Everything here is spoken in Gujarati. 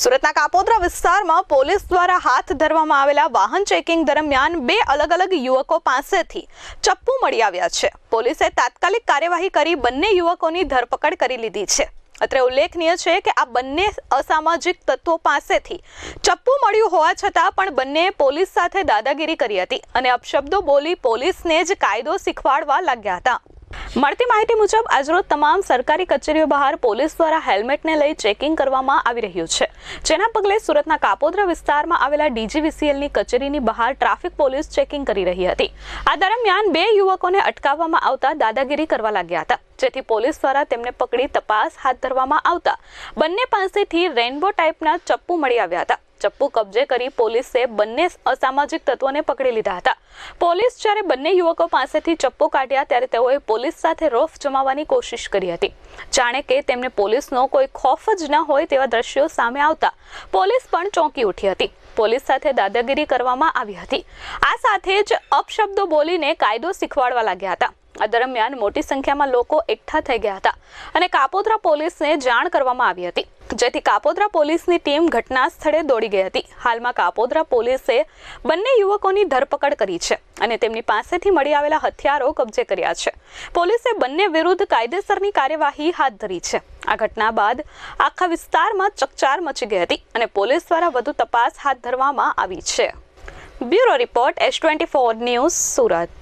સુરતના કાપોદ્રા વિસ્તારમાં પોલીસ દ્વારા હાથ ધરવામાં આવેલા વાહન ચેકિંગ દરમિયાન બે અલગ-અલગ યુવકો પાસેથી ચપ્પુ મળી આવ્યા છે. પોલીસે તાત્કાલિક કાર્યવાહી કરી બંને યુવકોની ધરપકડ કરી લીધી છે. અત્રે ઉલ્લેખનીય છે કે આ બંને અસામાજિક તત્વો પાસેથી ચપ્પુ મળ્યું હોવા છતાં પણ બંને પોલીસ સાથે દાદાગીરી કરી હતી અને અપશબ્દો બોલી પોલીસને જ કાયદો શીખવાડવા લાગ્યા હતા. મળતી માહિતી મુજબ આજરોજ તમામ સરકારી કચેરીઓ બહાર પોલીસ દ્વારા હેલ્મેટને લઈ ચેકિંગ કરવામાં આવી રહ્યું છે, જેના પગલે સુરતના કાપોદ્રા વિસ્તારમાં આવેલા ડીજીવીસીએલની કચેરીની બહાર ટ્રાફિક પોલીસ ચેકિંગ કરી રહી હતી. આ દરમિયાન બે યુવકોને અટકાવવામાં આવતા દાદાગીરી કરવા લાગ્યા હતા, જેથી પોલીસ દ્વારા તેમને પકડી તપાસ હાથ ધરવામાં આવતા બંને પાસેથી રેનબો ટાઈપના ચપ્પુ મળી આવ્યા હતા. ચપ્પુ કબજે કરી પોલીસે બંને અસામાજિક તત્વોને પકડી લીધા હતા. પોલીસ જ્યારે બંને યુવકો પાસેથી ચપ્પુ કાઢ્યા ત્યારે તેઓએ પોલીસ સાથે રોફ જમાવવાની કોશિશ કરી હતી. જાણે કે તેમને પોલીસનો કોઈ ખોફ જ ન હોય તેવા દ્રશ્યો સામે આવતા પોલીસ પણ ચોંકી ઉઠી હતી. પોલીસ સાથે દાદાગીરી કરવામાં આવી હતી. આ સાથે જ અપશબ્દો બોલીને કાયદો શીખવાડવા લાગ્યા હતા. આ દરમિયાન મોટી સંખ્યામાં લોકો એકઠા થઈ ગયા હતા અને કાપોદ્રા પોલીસને જાણ કરવામાં આવી હતી, જેથી કાપોદ્રા પોલીસની ટીમ ઘટના સ્થળે દોડી ગઈ હતી. હાલમાં કાપોદ્રા પોલીસે બંને યુવકોની ધરપકડ કરી છે અને તેમની પાસેથી મળી આવેલા હથિયારો કબજે કર્યા છે. પોલીસે બંને વિરુદ્ધ કાયદેસરની કાર્યવાહી હાથ ધરી છે. આ ઘટના બાદ આખા વિસ્તારમાં ચકચાર મચી ગઈ હતી અને પોલીસ દ્વારા વધુ તપાસ હાથ ધરવામાં આવી છે. Bureau report S24 news Surat.